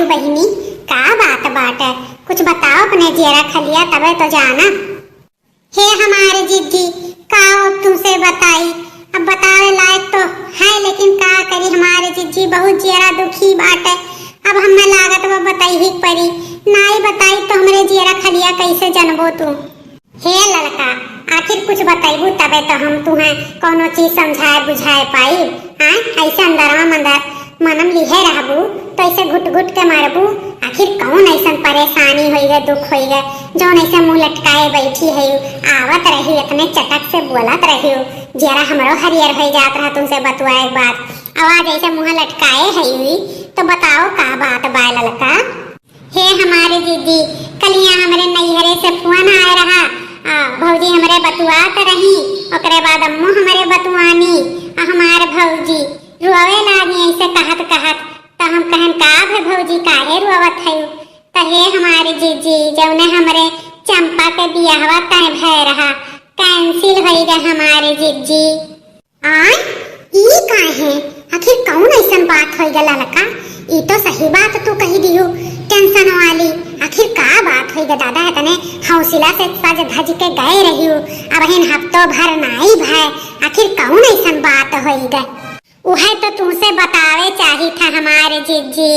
आयु बहिनी, का बात बाटे? कुछ बताओ अपने जेरा खलिया तबे तो जाना। हे हमारे जिज्जी, का अब तुमसे बताई? अब बतावे लायक तो है, लेकिन का करी हमारे जिज्जी, बहुत जेरा दुखी बाटे। अब हमें लागत वो बताई ही परी, नाई बताई तो हमरे जेरा खलिया कैसे जनबो तू? हे लड़का, आखिर कुछ बताइबू तबे तो हम तुम्हें कोनो चीज समझाए बुझाए पाई। हाँ, ऐसे अंदरवा मंदर मनम लिहे रहबू तो ऐसे घुट घुट के मरबू। आखिर कौन ऐसा परेशानी होई गए, दुख होई गए, जौन ऐसे मुंह लटकाए बैठी है? आवत रही इतने चटक से बोलत रही, जरा हमरो हरियर हो जात रहा तुमसे बतुआ एक बात। आवाज ऐसे मुंह लटकाए है हुई तो बताओ का बात बा लड़का? हे हमारे दीदी, कलिया हमरे नैहरे से फोन आए रहा, भौजी हमरे बतुआत रही, ओकरे बाद अम्मू हमरे बतुआनी, हमारे भौजी रुआवे लागी ऐसे कहत कहत। तो हम कहन का है भौजी, काहे रुआवत है? तो हे हमारे जीजी, जौने हमरे चंपा के बियाहवा तय भय रहा, कैंसिल हो गए हमारे जीजी। आय ई काहे? आखिर कौन ऐसन बात हो गया लड़का? ई तो सही बात तू कही दियो, टेंशन वाली। आखिर का बात हो गया दादा? तने हौसला से सज धज के गए रही हो, अब इन हफ्तों भर नाई भाई, आखिर कौन ऐसन बात हो गई? उहे तो तुमसे बतावे चाहिए था हमारे जिज्जी,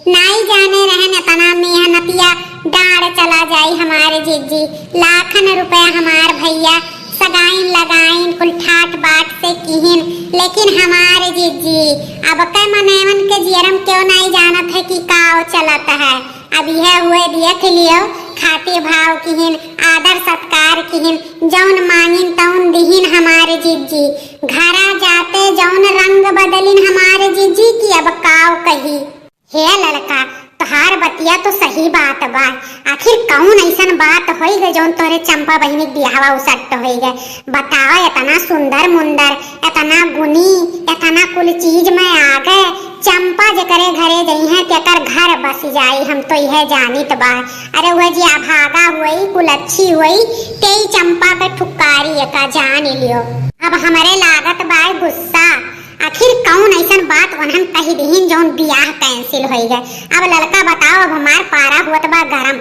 नाई जाने रहन इतना मेहनतिया डाड़ चला जाई हमारे जिज्जी। लाखन रुपया हमार भैया सगाइन लगाइन कुल ठाट बाट से किहिन, लेकिन हमारे जिज्जी अब के मनेवन के जियरम क्यों नहीं जानत है कि काव चलत है। अब यह हुए देख लियो, खाते भाव किहिन, आदर सत्कार किहिन, जौन मांगिन तौन दिहिन हमारे जिज्जी। घरा जाते जौन रंग बदलिन हमारे जिज्जी की अब काव कही। हे लड़का, तोहार बतिया तो सही बात बा, आखिर कौन ऐसन बात होई गए जौन तोरे चंपा बहिनी बियाहवा उसट होई गए? बताओ, इतना सुंदर मुंदर, इतना गुनी, इतना कुल चीज में आ गए। चंपा जकरे घरे गई है तेकर घर बस जाई, हम तो यह जानित बा। अरे वह जी अभागा हुई कुल अच्छी हुई, तेई चंपा पे ठुकारी का जान लियो। अब हमारे लागत बा गुस्सा, आखिर कौन ऐसन बात उन्हन कही दीहिन जौन बियाह कैंसिल हो गए? अब लड़का बताओ, अब हमार पारा हुआ बा गरम।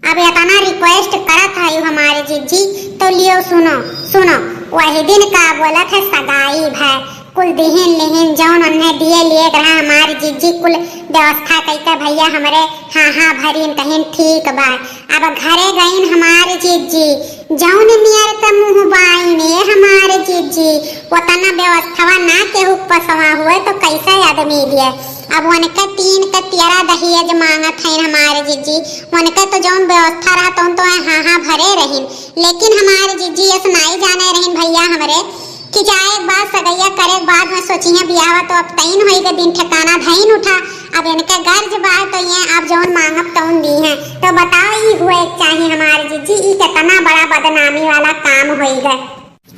अब इतना रिक्वेस्ट करत है हमारे जीजी, तो लियो सुनो सुनो। वही दिन का बोला था सगाई भाई, कुल दिहिन लिहिन जौन उन्हें दिए लिए रहा हमारी जीजी, कुल व्यवस्था कहते भैया हमरे हाँ हाँ भरीन कहीं ठीक बा। अब घरे गईन हमारे जीजी, जौन नियर के मुँह बाईन हमारे जीजी, उतना व्यवस्था ना केहू पसवा हुए तो कैसे आदमी लिए? अब उनके 3 के 13 दहेज मांगत है हमारे जीजी, उनके तो जौन व्यवस्था रहा तो हाँ हाँ भरे रहीन, लेकिन हमारे जीजी ऐसा नहीं जाने रहीन भैया हमरे कि जाए एक बार सगैया करे बाद में सोचिए बियाह तो अब तैन होई के दिन ठिकाना धैन उठा। अब इनके गर्ज बात तो ये अब जौन मांगब तौन दी है, तो बताओ ई हुए चाहिए हमारे जीजी, ई कितना बड़ा बदनामी वाला काम होई गए।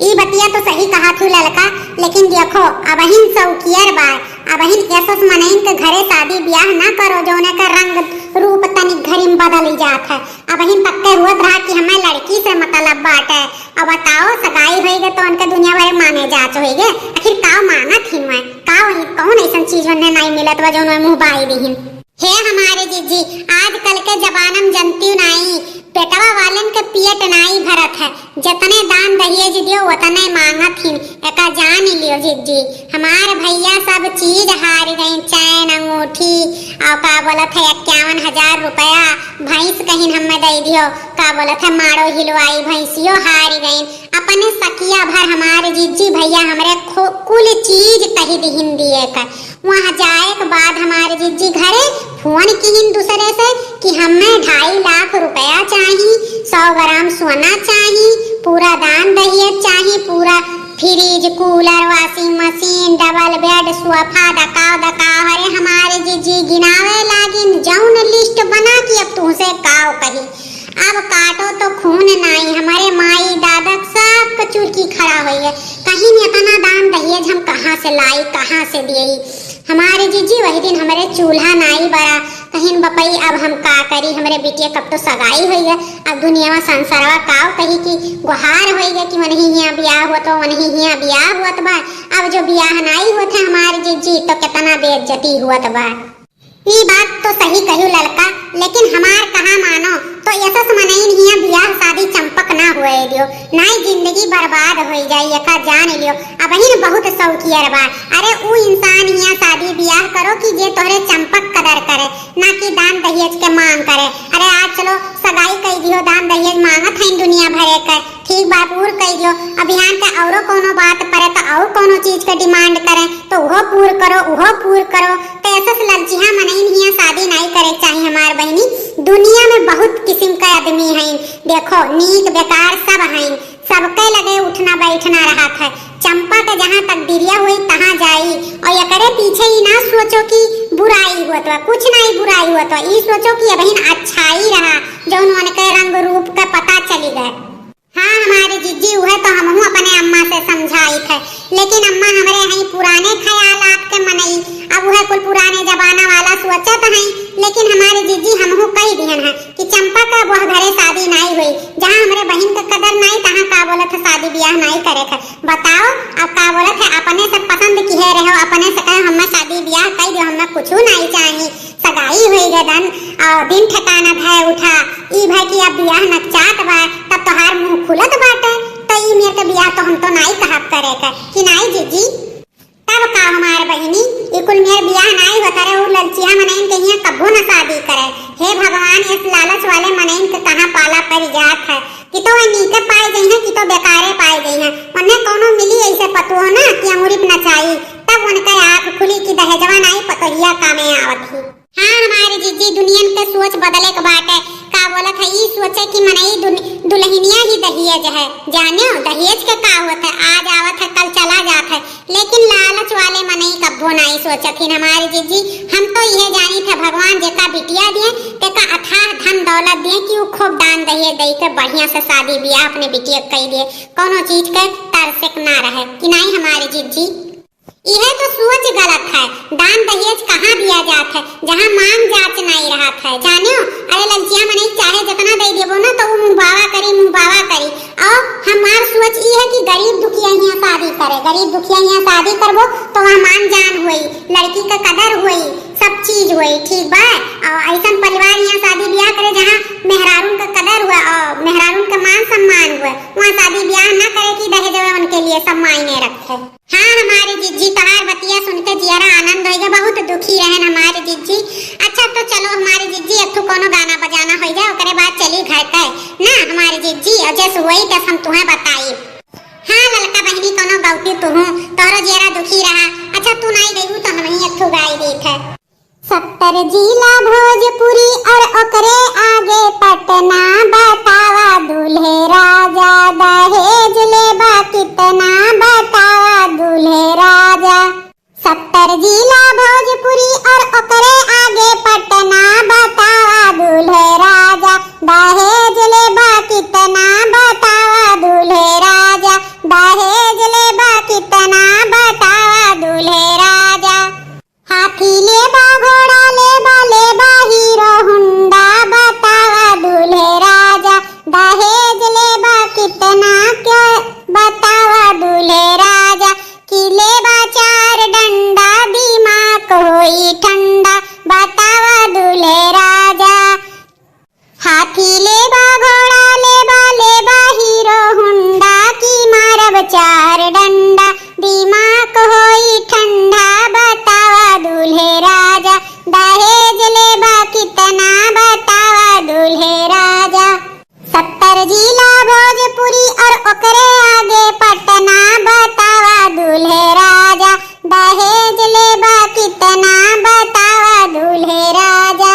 ई बतिया तो सही कहा थी लड़का, लेकिन देखो अब हिन सौकियर बार, अब हिन ऐसा मनइन के घरे शादी ब्याह ना करो जोने का रंग रूप तनिक घरी में बदल जात है। अब हिन पक्के हुआ रहा कि हमें लड़की से मतलब बात है। अब बताओ, सगाई होई गए तो उनके दुनिया भर मांगे जाच होई गए, आखिर का मांगत हिन मैं? का कौन ऐसा चीज उन्हें नहीं मिलत बा जो मुंह बाई दीहिन? हे हमारे जीजी, आजकल के जमानम जनती नहीं, पेटवा वालन के पेट नहीं भरत है, जितने दान दहेज दियो उतने मांगत हिन, एका जान लियो जीजी। हमारे भैया सब चीज हार गई, चैन अंगूठी और का बोलत है 51,000 रुपया, भैंस कहीं हमें दे दियो, का बोलत है मारो हिलवाई भैंसियो हार गई। अपने सकिया भर हमारे जीजी भैया हमरे कुल चीज कही दीहिन दिए का। वहाँ जाए के बाद हमारे जीजी घरे फोन किहिन दूसरे से कि हमें 2.5 लाख रुपया चाहिए, 100 ग्राम सोना चाहिए, पूरा दान दहेज चाहिए, पूरा fridge cooler washing machine double bed sofa दकाव दकाव। अरे हमारे जीजी गिनावे लागिन जौन लिस्ट बना कि अब तुमसे काव कही। अब काटो तो खून नहीं, हमारे माई दादा सब कचूर की खड़ा हुई है, कहीं इतना दान दहेज हम कहाँ से लाई, कहाँ से दिए? हमारे जीजी वही दिन हमारे चूल्हा नहीं बड़ा, कहीं बपई अब हम का करी? हमारे बेटिया कब तो सगाई हुई है, अब दुनिया में संसारवा काव कही कि गुहार हो गए कि वही यहाँ ब्याह हुआ तो वही यहाँ ब्याह हुआ बा। अब जो ब्याह नहीं हुआ था हमारे जीजी तो कितना बेइज्जती हुआ बा। ये बात तो सही कहू लड़का, लेकिन हमार कहा मानो तो ऐसा मनई नहीं बियाह शादी चंपक ना हुए दियो, ना ही जिंदगी बर्बाद हो जाए यका जान लियो। अब ही बहुत शौकियर बा। अरे ऊ इंसान यहाँ शादी बियाह करो कि जे तोहरे चंपक कदर करे, ना कि दान दहेज के मांग करे। अरे आज चलो सगाई कह दियो, दान दहेज मांगत है दुनिया भरे का, ठीक बा पूर कह दियो। अभियान के औरो कोनो बात परे तो और कोनो चीज के डिमांड करे तो वो पूर करो, वो पूर करो। तो ऐसा ललचिया मनई नहीं शादी नहीं करे चाहिए हमार बहनी। दुनिया में बहुत किस्म के आदमी हैं, देखो नीक बेकार सब हैं, सबके लगे उठना बैठना रहा था। चंपा के जहाँ तकदीरिया हुई तहाँ जाई, और एकरे पीछे ही ना सोचो कि बुराई हुआ तो कुछ नहीं बुराई हुआ तो ये सोचो कि बहन अच्छाई रहा जो उनके रंग रूप का पता चली गए। हाँ हमारे जीजी हुए तो हम अपने अम्मा से समझाई थे, लेकिन अम्मा हमारे हैं पुराने ख्यालात के मनई। अब वह कुल पुराने जमाना वाला सोचत हैं, लेकिन हमारे जीजी हमहू कह दिहन है कि चंपा का वह घरे शादी नहीं हुई, जहाँ हमारे बहन का कदर नहीं तहाँ का बोलत है शादी ब्याह नहीं करे थे। बताओ अब का बोलत है अपने से पसंद किए रहो, अपने से कहे हमें शादी ब्याह कह दो, हमें कुछ नहीं चाहिए। सगाई हुई गदन और दिन ठिकाना धाय उठा ई भाई की अब ब्याह नचात बा, तब तोहार मुंह खुलत बाटे। तो ई मेरे के ब्याह तो हम तो नहीं कहब करे का कि नहीं जीजी। तब का हमार बहनी ई कुल मेरे ब्याह नहीं होता रे, वो ललचिया मनइन के हिया कबो न शादी करे। हे भगवान इस लालच वाले मनइन के कहां पाला पड़ जात है कि तो वह नीचे पाए गई है कि तो बेकारे पाए गई है। उन्हें कोनो मिली ऐसे पतो हो ना कि अंगूरी पे नचाई, तब उनका आंख खुली कि दहेजवा नहीं पतोहिया कामे आवत ही। हाँ हमारे जीजी दुनिया के सोच बदले के बाटे। का बोलत है ई सोचे कि मनई दुल्हनिया ही दहेज है, जानो दहेज के का होत है, आज आवत है कल चला जात है। लेकिन लालच वाले मनई कब्बो नहीं सोचथिन हमारे जीजी। हम तो यह जानी थे भगवान जेका बिटिया दिए तेका अथाह धन दौलत दिए कि वो खूब दान दहेज दे के बढ़िया से शादी ब्याह अपने बिटिया कह दिए, कोनो चीज के तरसेक ना रहे कि नहीं हमारे जीजी। यह तो सोच गलत है। दान दहेज कहाँ दिया जाता है जहाँ मांग जांच नहीं रहा था, जानो। अरे ललचिया मनई चाहे जितना दे देबो ना तो वो मुंहबावा करी। और हमार सोच ये है कि गरीब दुखिया यहाँ शादी करे, गरीब दुखिया यहाँ शादी करबो तो वहाँ मान जान हुई, लड़की का कदर हुई, सब चीज हुई, ठीक बा। और ऐसा परिवार यहाँ शादी ब्याह करे जहाँ मेहरारून का कदर हुआ और मेहरारून का मान सम्मान हुआ, वहाँ शादी ब्याह न करे कि दहेज उनके लिए सब मायने रखे। हाँ हमारे जीजी तहार बतिया सुनकर जियारा आनंद होएगा, बहुत दुखी रहन हमारे जीजी। अच्छा तो चलो हमारे जीजी अब तो कोनो गाना बजाना हो जाए, ओकरे बाद चली घर के ना हमारे जीजी। और जैसे वही तस हम तुम्हें बताई। हाँ ललका बहनी कोनो गौती तू हूँ, तोरो जियारा दुखी रहा। अच्छा तू नहीं गई तो हम ही अथु गाई दी थे। 70 जिला भोजपुरी और ओकरे आगे पटना, बतावा दूल्हे राजा दहेज लेबा कितना, बतावा दूल्हे राजा। 70 जिला भोजपुरी और ओकरे आगे पटना, बतावा दूल्हे राजा दहेज लेबा कितना, बतावा दूल्हे राजा दहेज लेबा कितना, बतावा दूल्हे राजा। हाथी लेबा घोड़ा लेबा हीरो हुंडा, बतावा दूल्हे राजा दहेज लेबा कितना, क्या बतावा दूल्हे राजा। कि लेबा 4 डंडा दिमाग होई ठंडा, बतावा दूल्हे राजा। हाथी लेबा घोड़ा लेबा हीरो हुंडा, की मारब 4 डंडा दिमाग होई ठंडा, बतावा दूल्हे राजा दहेज लेबा कितना, बतावा दूल्हे राजा। 70 जिला भोजपुरी और ओकरे आगे पटना, बतावा दूल्हे राजा दहेज लेबा कितना, बतावा दूल्हे राजा।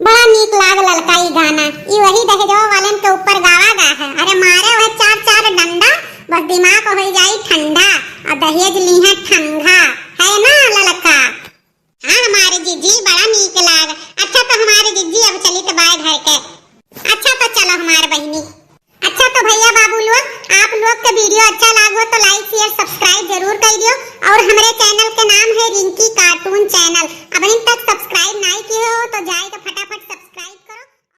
बड़ा नीक लागल ललका ई गाना, ई वही दहेजवा वालन के ऊपर गावा गा है। अरे मारे वह 4 डंडा बस दिमाग हो जाई ठंडा और दहेज